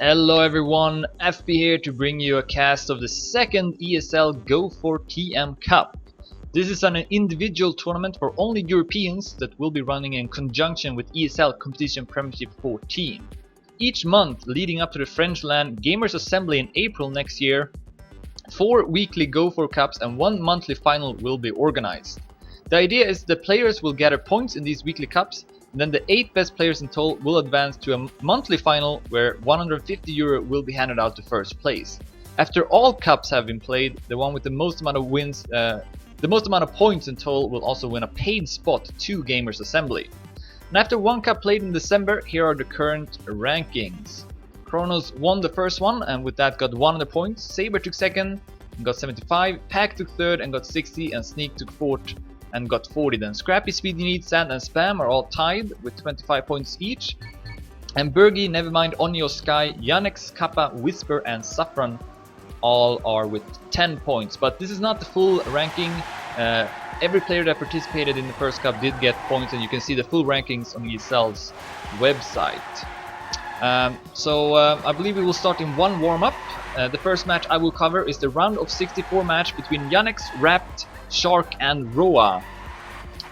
Hello everyone, FB here to bring you a cast of the second ESL Go4 TM Cup. This is an individual tournament for only Europeans that will be running in conjunction with ESL Competition Premiership 14. Each month leading up to the French LAN Gamers Assembly in April next year, 4 weekly Go4 Cups and 1 monthly final will be organized. The idea is the players will gather points in these weekly cups, and then the 8 best players in total will advance to a monthly final where €150 will be handed out to first place. After all cups have been played, the one with the most amount of wins, the most amount of points in total will also win a paid spot to Gamers Assembly. And after 1 cup played in December, here are the current rankings. Kronos won the first one and with that got 100 points, Saber took second and got 75, Pack took third and got 60, and Sneak took fourth and got 40. Then Scrappy, Speedy Need, Sand and Spam are all tied with 25 points each. And Bergie, Nevermind, Onyo, Sky, Yannex, Kappa, Whisper and Saffron all are with 10 points. But this is not the full ranking. Every player that participated in the first cup did get points, and you can see the full rankings on ESL's website. I believe we will start in one warm-up. The first match I will cover is the round of 64 match between Yannex, RapT, Shark and Roa.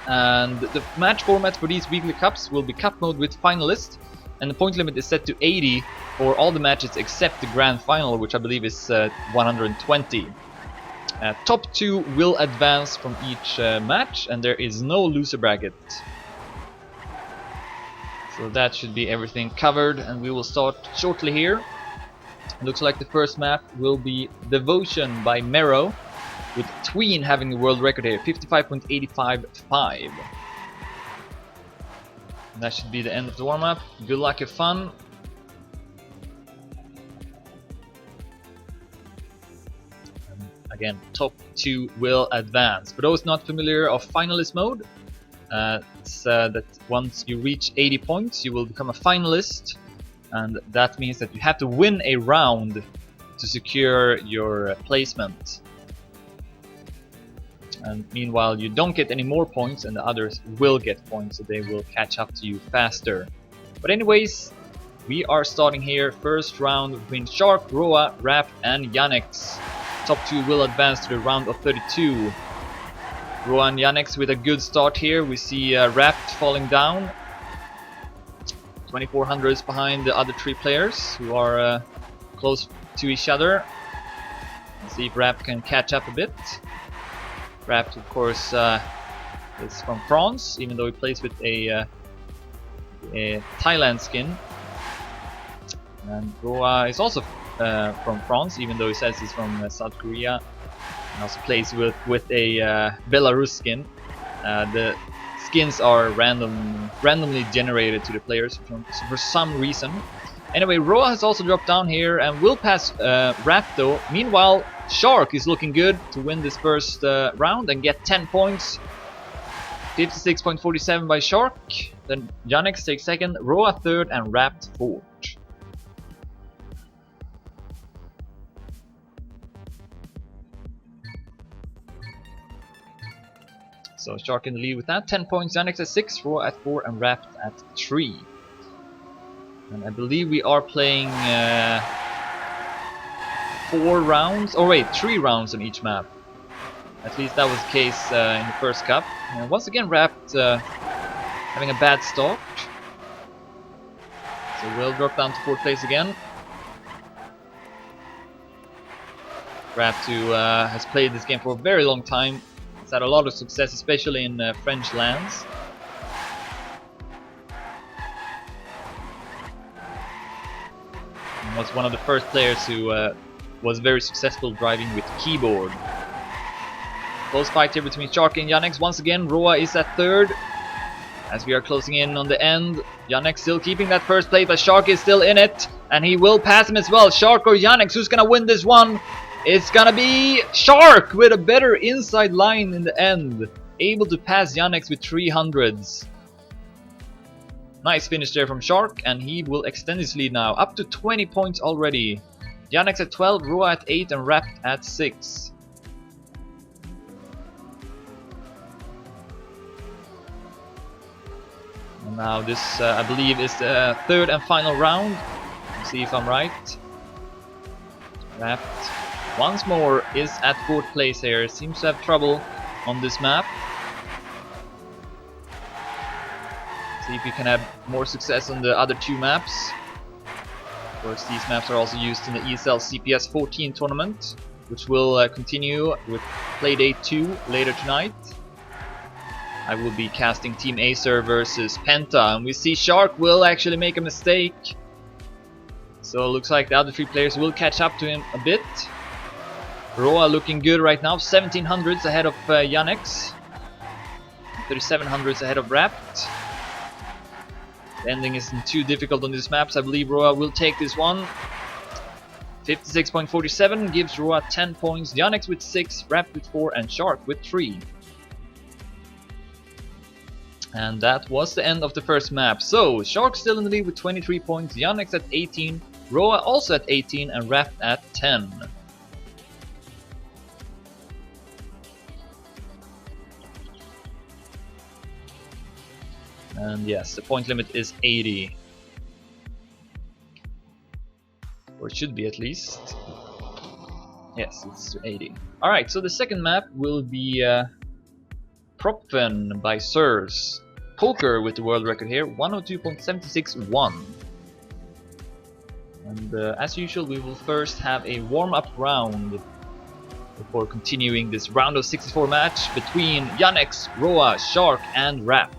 And the match format for these weekly cups will be cup mode with finalists, and the point limit is set to 80 for all the matches except the grand final, which I believe is 120. Top 2 will advance from each match, and there is no loser bracket. So that should be everything covered, and we will start shortly here. Looks like the first map will be Devotion by Mero, with Tween having the world record here, 55.855. That should be the end of the warm-up. Good luck, have fun. Again, top 2 will advance. For those not familiar of finalist mode, it's that once you reach 80 points, you will become a finalist, and that means that you have to win a round to secure your placement. And meanwhile, you don't get any more points, and the others will get points, so they will catch up to you faster. But anyways, we are starting here. First round between Shark, Roa, RapT and Yannex. Top 2 will advance to the round of 32. Roa and Yannex with a good start here. We see RapT falling down. 2400s behind the other 3 players who are close to each other. Let's see if RapT can catch up a bit. RapT, of course, is from France, even though he plays with a Thailand skin. And Roa is also from France, even though he says he's from South Korea. And also plays with a Belarus skin. The skins are randomly generated to the players for some reason. Anyway, Roa has also dropped down here and will pass RapT though. Meanwhile, Shark is looking good to win this first round and get 10 points. 56.47 by Shark. Then Yannex takes second, Roa third and RapT fourth. So Shark in the lead with that, 10 points, Yannex at 6, Roa at 4 and RapT at 3. And I believe we are playing 4 rounds, or wait, 3 rounds on each map. At least that was the case in the first cup. And once again RapT having a bad start. So we'll drop down to 4th place again. RapT, who has played this game for a very long time, has had a lot of success, especially in French lands. And was one of the first players who was very successful driving with keyboard. Close fight here between Shark and Yannex. Once again, Roa is at 3rd. As we are closing in on the end, Yannex still keeping that first place, but Shark is still in it, and he will pass him as well. Shark or Yannex, who's gonna win this one? It's gonna be Shark with a better inside line in the end, able to pass Yannex with 300s. Nice finish there from Shark, and he will extend his lead now up to 20 points already. Yannex at 12, Roa at 8 and RapT at 6. And now this, I believe, is the 3rd and final round. see if I'm right. RapT once more is at 4th place here. Seems to have trouble on this map. See if you can have more success on the other 2 maps. Of course, these maps are also used in the ESL CPS 14 tournament, which will continue with Playdate 2 later tonight. I will be casting Team Acer versus Penta, and we see Shark will actually make a mistake. So it looks like the other 3 players will catch up to him a bit. Roa looking good right now, 1700s ahead of Yannex, 3700s ahead of RapT. The ending isn't too difficult on these maps. I believe Roa will take this one. 56.47 gives Roa 10 points, Yannex with 6, RapT with 4, and Shark with 3. And that was the end of the first map. So, Shark still in the lead with 23 points, Yannex at 18, Roa also at 18, and RapT at 10. And yes, the point limit is 80. Or it should be at least. Yes, it's 80. Alright, so the second map will be Propfen by Sirs. Poker with the world record here, 102.761. And as usual, we will first have a warm-up round before continuing this round of 64 match between Yannex, Roa, Shark, and RapT.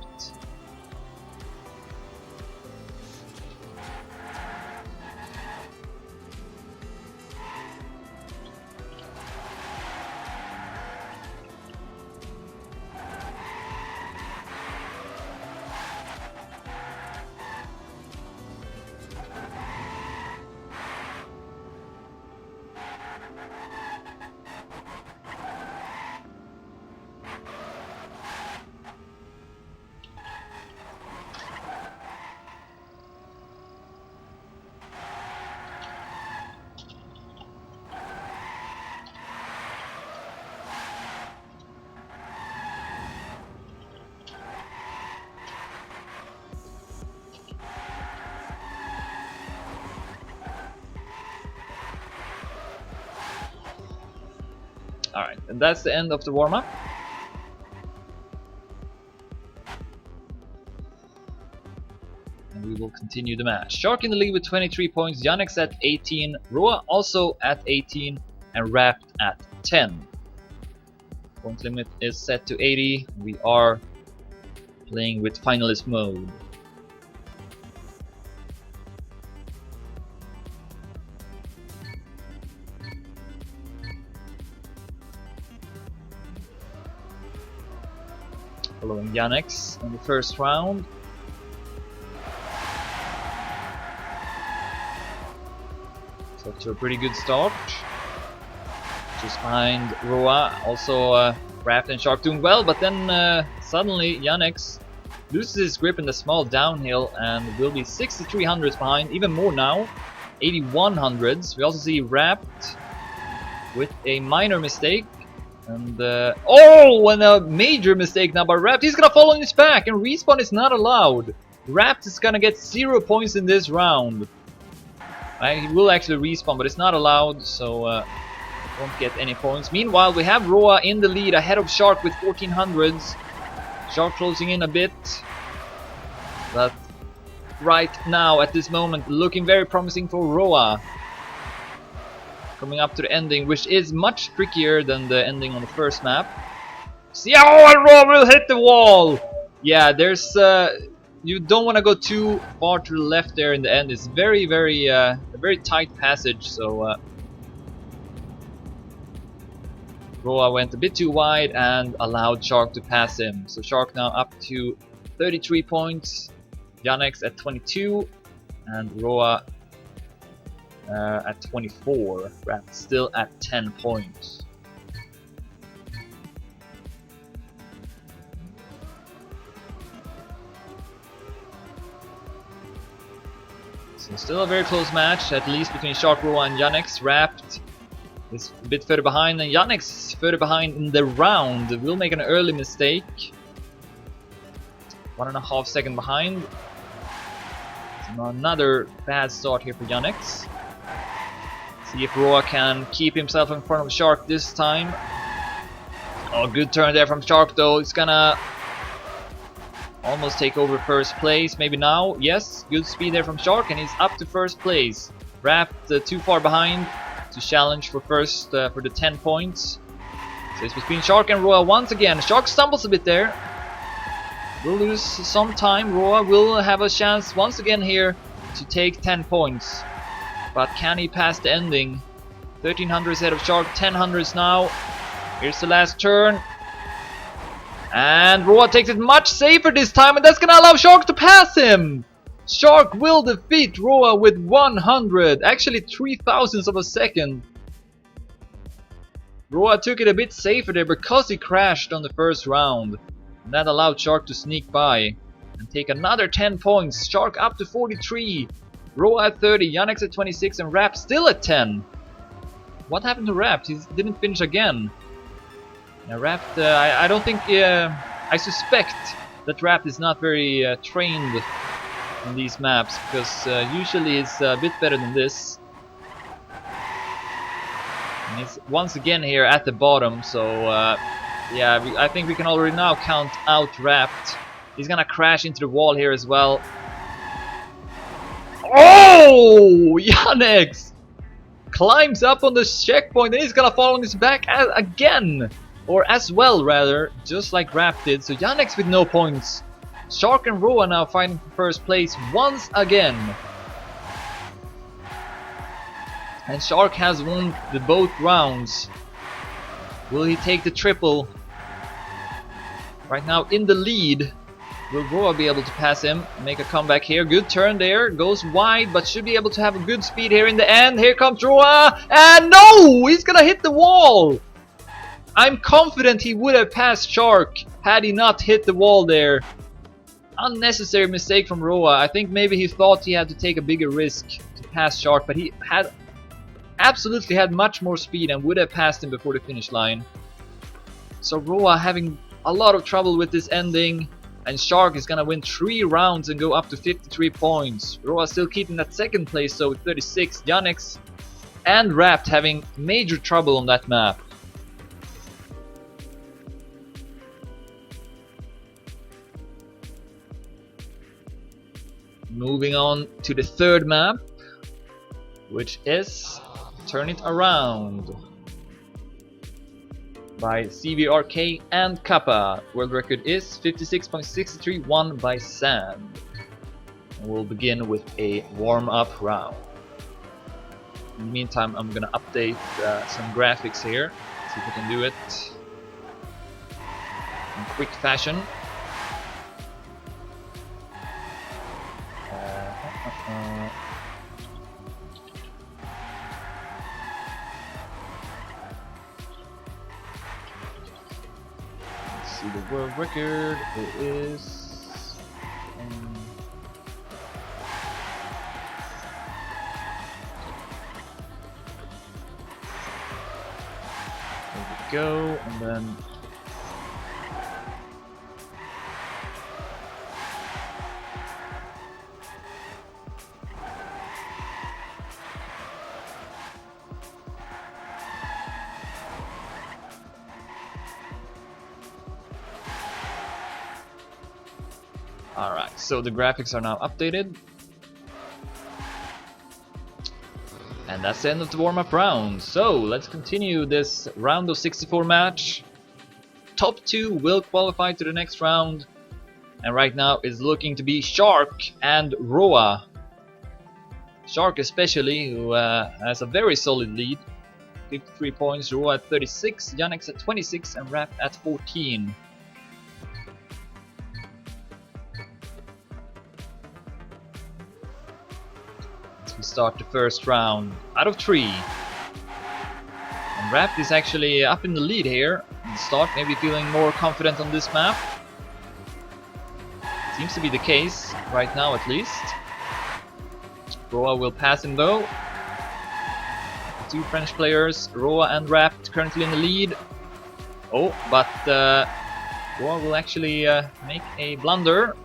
Alright, and that's the end of the warm-up. And we will continue the match. Shark in the lead with 23 points, Yannex at 18, Roa also at 18, and RapT at 10. Point limit is set to 80. We are playing with finalist mode. Following Yannex in the first round. So to a pretty good start. Just behind Roa, also RapT and Shark doing well, but then suddenly Yannex loses his grip in the small downhill and will be 6300s behind, even more now, 8100s. We also see RapT with a minor mistake. And and a major mistake now by RapT. He's gonna fall on his back, and respawn is not allowed. RapT is gonna get 0 points in this round. He will actually respawn, but it's not allowed, so won't get any points. Meanwhile, we have Roa in the lead ahead of Shark with 1400s. Shark closing in a bit, but right now at this moment looking very promising for Roa. Coming up to the ending, which is much trickier than the ending on the first map. See, and Roa will hit the wall! Yeah, there's you don't want to go too far to the left there in the end. It's very, a very tight passage, so Roa went a bit too wide and allowed Shark to pass him. So Shark now up to 33 points, Yannex at 22, and Roa at 24, RapT still at 10 points. So still a very close match, at least between Shark, Roa and Yannex. RapT is a bit further behind, and Yannex further behind in the round. Will make an early mistake. 1.5 seconds behind. Another bad start here for Yannex. See if Roa can keep himself in front of Shark this time. Oh, good turn there from Shark though. It's gonna almost take over first place. Maybe now. Yes, good speed there from Shark, and he's up to first place. RapT too far behind to challenge for first for the 10 points. So it's between Shark and Roa once again. Shark stumbles a bit there. Will lose some time. Roa will have a chance once again here to take 10 points. But can he pass the ending? 1300s ahead of Shark, 1000s now. Here's the last turn. And Roa takes it much safer this time, and that's gonna allow Shark to pass him! Shark will defeat Roa with 100, actually 3,000ths of a second. Roa took it a bit safer there because he crashed on the first round. And that allowed Shark to sneak by and take another 10 points. Shark up to 43. Roa at 30, Yannex at 26, and RapT still at 10. What happened to RapT? He didn't finish again. Now RapT, I don't think, I suspect that RapT is not very trained on these maps, because usually it's a bit better than this. And it's once again here at the bottom, so yeah, I think we can already now count out RapT. He's gonna crash into the wall here as well. Oh! Yannex climbs up on the checkpoint and he's gonna fall on his back again! Or as well, rather, just like RapT did. So Yannex with no points. Shark and Roa now fighting for first place once again. And Shark has won the both rounds. Will he take the triple? Right now in the lead. Will Roa be able to pass him? Make a comeback here. Good turn there. Goes wide, but should be able to have a good speed here in the end. Here comes Roa. And no! He's gonna hit the wall! I'm confident he would have passed Shark had he not hit the wall there. Unnecessary mistake from Roa. I think maybe he thought he had to take a bigger risk to pass Shark, but he had absolutely had much more speed and would have passed him before the finish line. So Roa having a lot of trouble with this ending. And Shark is gonna win 3 rounds and go up to 53 points. Roa still keeping that second place, so with 36. Yannex and RapT having major trouble on that map. Moving on to the third map, which is Turn It Around by CVRK and Kappa. World record is 56.63, won by Sand. And we'll begin with a warm-up round. In the meantime, I'm gonna update some graphics here. See if we can do it in quick fashion. See the world record. It is there we go, and then alright, so the graphics are now updated. And that's the end of the warm-up round. So let's continue this round of 64 match. Top 2 will qualify to the next round. And right now is looking to be Shark and Roa. Shark especially, who has a very solid lead. 53 points, Roa at 36, Yannex at 26 and RapT at 14. We start the first round out of 3. And RapT is actually up in the lead here. In the start, maybe feeling more confident on this map. Seems to be the case, right now at least. Roa will pass him though. The 2 French players, Roa and RapT, currently in the lead. Oh, but Roa will actually make a blunder.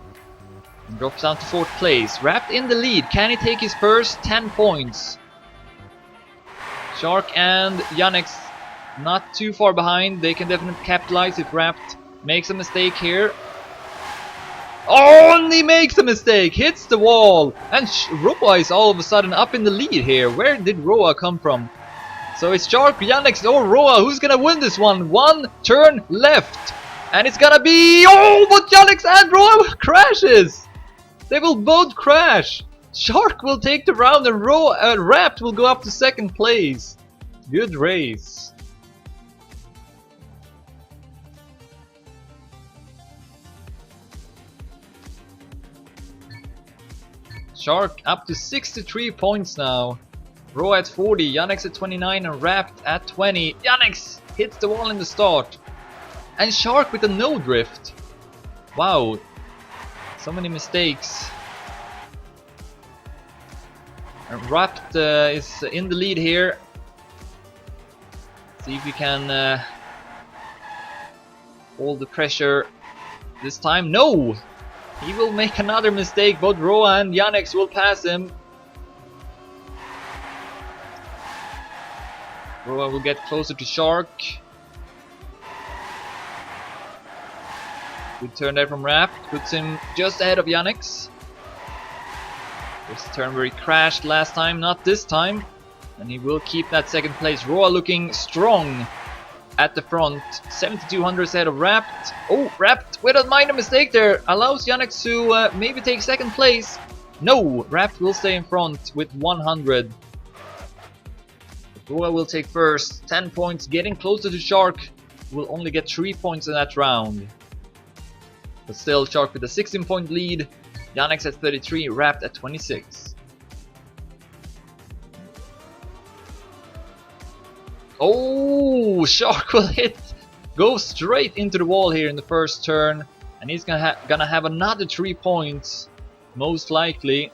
And drops down to 4th place. RapT in the lead. Can he take his first 10 points? Shark and Yannex not too far behind. They can definitely capitalize if RapT makes a mistake here. Oh, and he makes a mistake! Hits the wall! And Roa is all of a sudden up in the lead here. Where did Roa come from? So it's Shark, Yannex, or Roa. Who's gonna win this one? One turn left. And it's gonna be... Oh, but Yannex and Roa crashes! They will both crash! Shark will take the round and RapT will go up to 2nd place. Good race. Shark up to 63 points now. Roa at 40, Yannex at 29 and RapT at 20. Yannex hits the wall in the start. And Shark with a no drift. Wow. So many mistakes. And RapT is in the lead here. See if we can hold the pressure this time. No! He will make another mistake. Both Roa and Yannex will pass him. Roa will get closer to Shark. Good turn there from RapT. Puts him just ahead of Yannex. This turn where he crashed last time, not this time. And he will keep that 2nd place. Roa looking strong at the front. 7200 ahead of RapT. Oh, RapT with a minor mistake there. Allows Yannex to maybe take 2nd place. No, RapT will stay in front with 100. Roa will take first. 10 points. Getting closer to Shark. Will only get 3 points in that round. But still, Shark with a 16-point lead. Yannex at 33, RapT at 26. Oh, Shark will go straight into the wall here in the first turn. And he's gonna have another 3 points, most likely.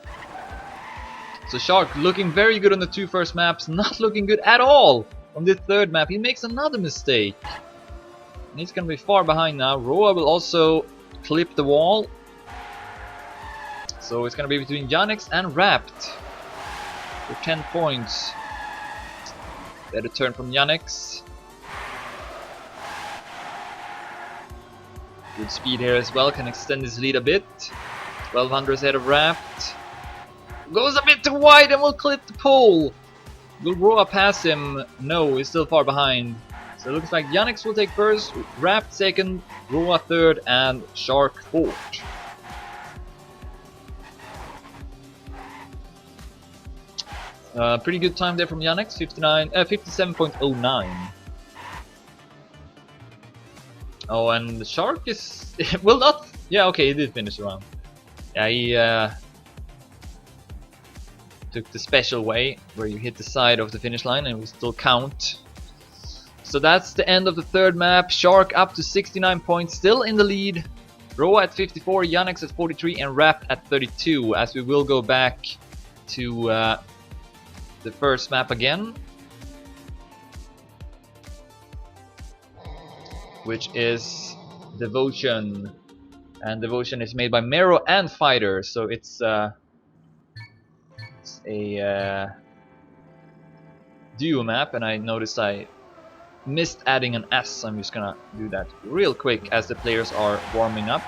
So Shark looking very good on the 2 first maps, not looking good at all on the 3rd map. He makes another mistake. And he's gonna be far behind now. Roa will also clip the wall. So it's gonna be between Yannex and RapT for 10 points. Better turn from Yannex. Good speed here as well, can extend his lead a bit. 1200 ahead of RapT. Goes a bit too wide and will clip the pole. Will Roa pass him? No, he's still far behind. So it looks like Yannex will take first, RapT 2nd, Roa 3rd, and Shark 4th. Pretty good time there from Yannex, 57.09. Oh, and the Shark is... will not... Yeah, okay, he did finish the round. Yeah, he took the special way, where you hit the side of the finish line and it will still count. So that's the end of the 3rd map. Shark up to 69 points, still in the lead. Roa at 54, Yannex at 43, and RapT at 32, as we will go back to the first map again, which is Devotion. And Devotion is made by Mero and Fighter, so it's a duo map, and I noticed I missed adding an S, so I'm just gonna do that real quick as the players are warming up.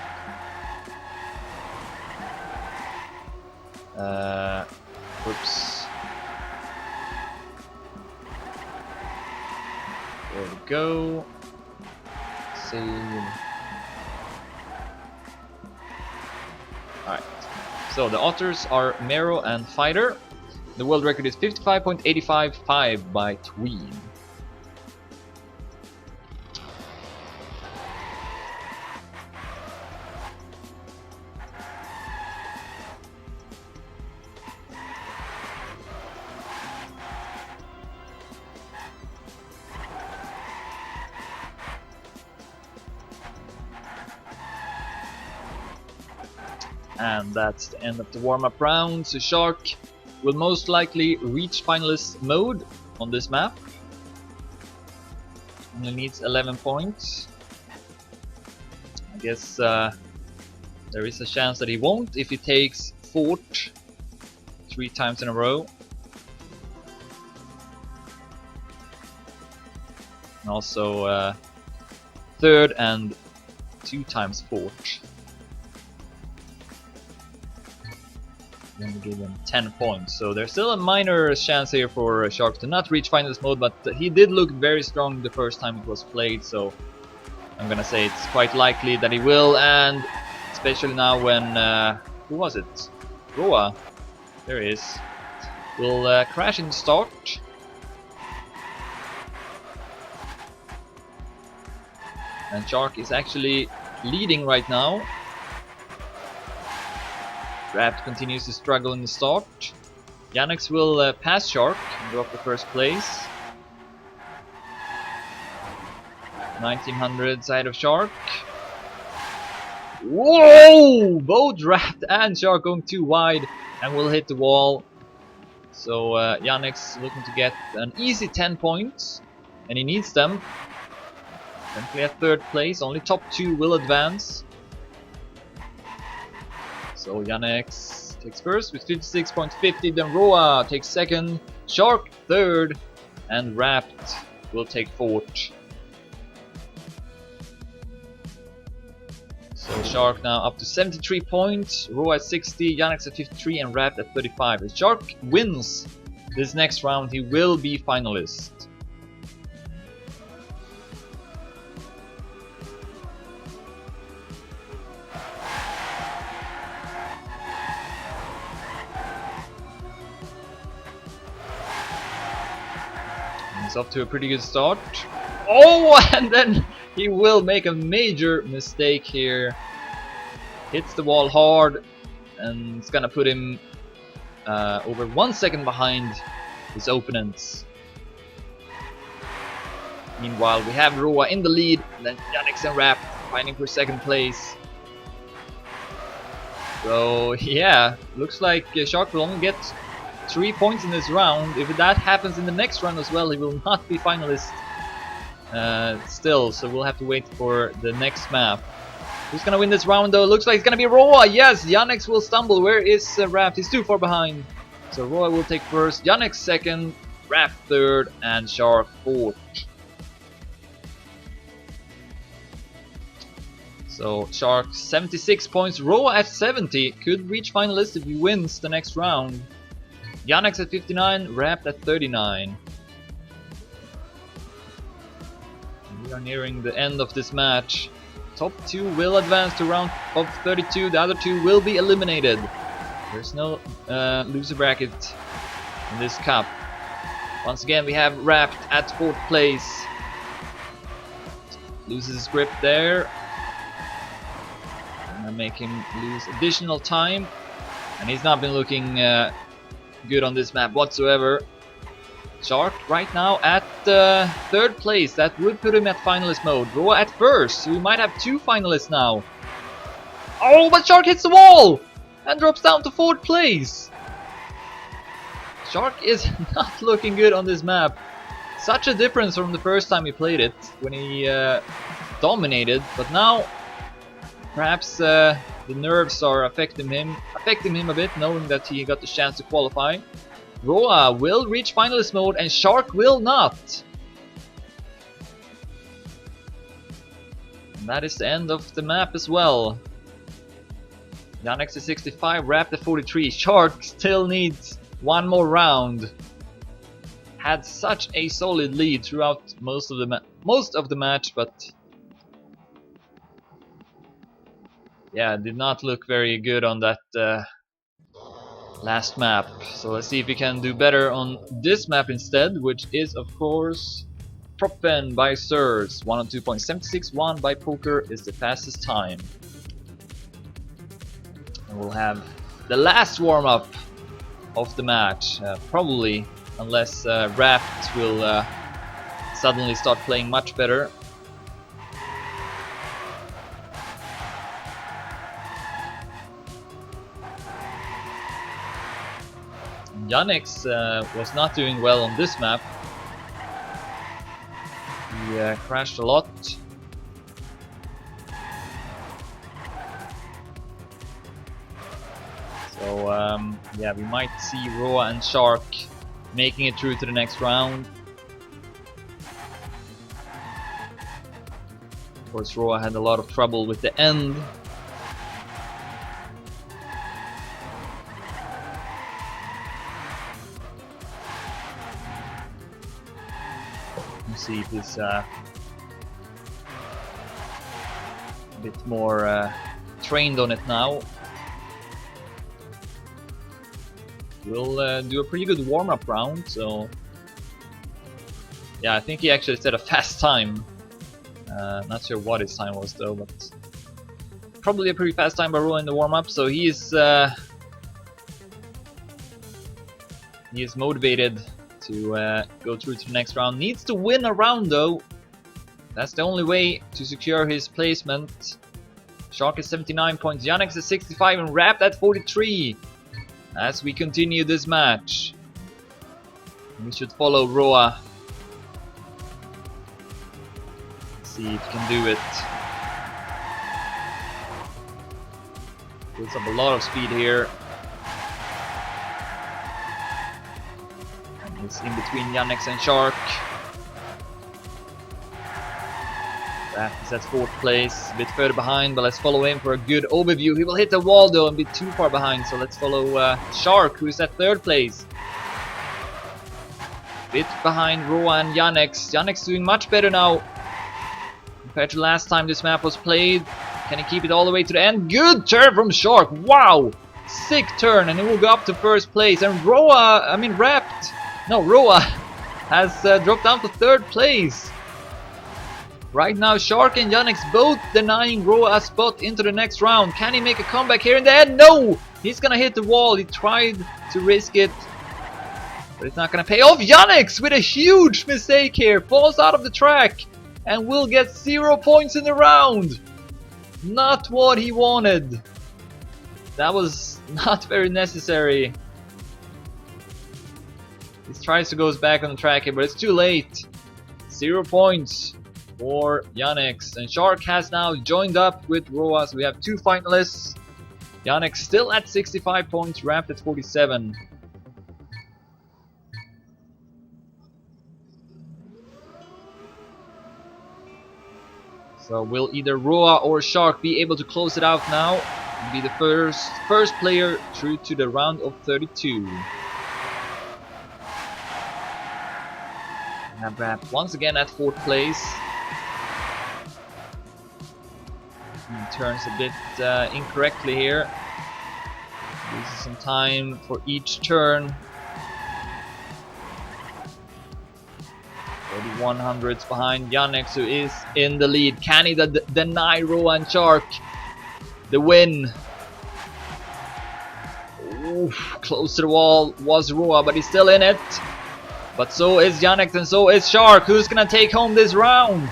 Oops. There we go. Save. Alright. So the authors are Mero and Fighter. The world record is 55.855 by Tween. And that's the end of the warm-up round. So Shark will most likely reach finalist mode on this map. Only needs 11 points. I guess There is a chance that he won't if he takes fort 3 times in a row. And also third and 2 times fort. Then we give him 10 points. So there's still a minor chance here for Shark to not reach finalist mode, but he did look very strong the first time it was played, so I'm gonna say it's quite likely that he will, and especially now when who was it? Roa. There he is. Will crash in the start. And Shark is actually leading right now. RapT continues to struggle in the start. Yannex will pass Shark and drop the first place. 1900 side of Shark. Whoa! Both RapT and Shark going too wide and will hit the wall. So Yannex looking to get an easy 10 points, and he needs them. Currently at third place, only top 2 will advance. So Yannex takes first with 56.50, then Roa takes second, Shark third, and RapT will take fourth. So Shark now up to 73 points, Roa at 60, Yannex at 53, and RapT at 35. If Shark wins this next round, he will be finalist. He's off to a pretty good start. Oh, and then he will make a major mistake here. Hits the wall hard, and it's gonna put him over 1 second behind his opponents. Meanwhile, we have Roa in the lead, and then Yannex and RapT fighting for second place. So yeah, looks like Shark will only get 3 points in this round. If that happens in the next round as well, he will not be finalist still, so we'll have to wait for the next map. Who's gonna win this round though? Looks like it's gonna be Roa. Yes, Yannex will stumble. Where is RapT? He's too far behind. So Roa will take first, Yannex second, RapT third, and Shark fourth. So Shark 76 points, Roa at 70, could reach finalist if he wins the next round. Yannex at 59, RapT at 39. We are nearing the end of this match. Top 2 will advance to round of 32, the other 2 will be eliminated. There's no loser bracket in this cup. Once again we have RapT at 4th place. Loses his grip there. Gonna make him lose additional time. And he's not been looking good on this map whatsoever. Shark right now at 3rd place. That would put him at finalist mode. Roa at 1st, so we might have 2 finalists now. Oh, but Shark hits the wall and drops down to 4th place. Shark is not looking good on this map. Such a difference from the first time he played it, when he dominated. But now perhaps the nerves are affecting him a bit, knowing that he got the chance to qualify. Roa will reach finalist mode and Shark will not. And that is the end of the map as well. Yannex is 65, RapT at 43. Shark still needs 1 more round. Had such a solid lead throughout most of the match, but yeah, did not look very good on that last map. So let's see if we can do better on this map instead, which is of course Propfen by Sirs. 102.761 by Poker is the fastest time. And we'll have the last warm-up of the match, probably, unless RapT will suddenly start playing much better. Yannex was not doing well on this map. He crashed a lot. Yeah, we might see Roa and Shark making it through to the next round. Of course, Roa had a lot of trouble with the end. Let's see if he's a bit more trained on it now. We'll do a pretty good warm-up round, so yeah, I think he actually set a fast time. Not sure what his time was though, but probably a pretty fast time by Roa in the warm-up, so he is motivated to go through to the next round. Needs to win a round though. That's the only way to secure his placement. Shark is 79 points, Yannex is 65, and RapT at 43. As we continue this match, we should follow Roa. See if he can do it. Builds up a lot of speed here. And he's in between Yannex and Shark. He's at 4th place, a bit further behind, but let's follow him for a good overview. He will hit the wall though and be too far behind, so let's follow Shark, who is at 3rd place. Bit behind Roa and Yannex. Yannex doing much better now compared to last time this map was played. Can he keep it all the way to the end? Good turn from Shark, wow! Sick turn, and he will go up to 1st place. And Roa has dropped down to 3rd place. Right now, Shark and Yannex both denying Roa a spot into the next round. Can he make a comeback here in the end? No! He's gonna hit the wall. He tried to risk it, but it's not gonna pay off. Yannex with a huge mistake here. Falls out of the track and will get 0 points in the round. Not what he wanted. That was not very necessary. He tries to go back on the track here, but it's too late. 0 points for Yannex, and Shark has now joined up with Roa, so we have 2 finalists. Yannex still at 65 points, RapT at 47. So will either Roa or Shark be able to close it out now and be the first player through to the round of 32? We have RapT once again at 4th place. He turns a bit incorrectly here. Loses some time for each turn. 3100s behind Yannex, who is in the lead. Can he deny Roa and Shark the win? Oof, close to the wall was Roa, but he's still in it. But so is Yannex and so is Shark. Who's gonna take home this round?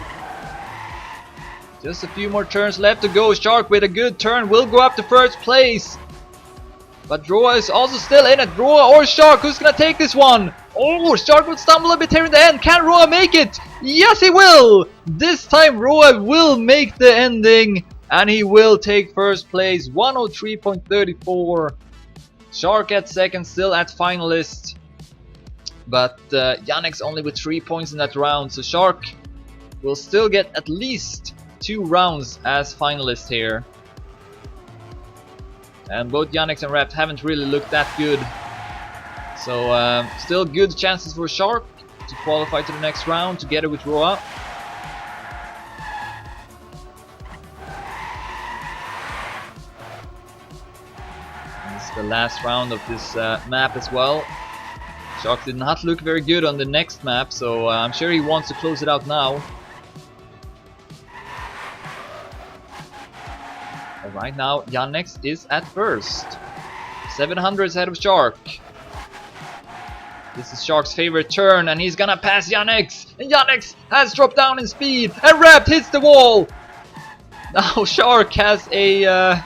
Just a few more turns left to go. Shark with a good turn will go up to 1st place. But Roa is also still in it. Roa or Shark, who's gonna take this one? Oh, Shark will stumble a bit here in the end. Can Roa make it? Yes, he will! This time Roa will make the ending, and he will take 1st place. 103.34. Shark at 2nd, still at finalist. But Yannex only with 3 points in that round, so Shark will still get at least 2 rounds as finalists here. And both Yannex and RapT haven't really looked that good. So still good chances for Shark to qualify to the next round together with Roa. This is the last round of this map as well. Shark did not look very good on the next map, so I'm sure he wants to close it out now. Right now, Yannex is at 1st. 700s ahead of Shark. This is Shark's favorite turn, and he's gonna pass Yannex. And Yannex has dropped down in speed, and RapT hits the wall. Now Shark has a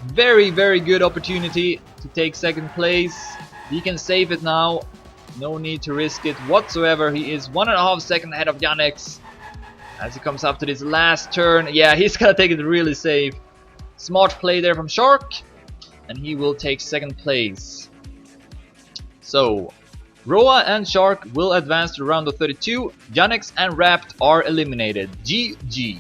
very, very good opportunity to take 2nd place. He can save it now. No need to risk it whatsoever. He is 1.5 seconds ahead of Yannex as he comes up to this last turn. Yeah, he's gonna take it really safe. Smart play there from Shark, and he will take 2nd place. So, Roa and Shark will advance to round of 32, Yannex and RapT are eliminated. GG.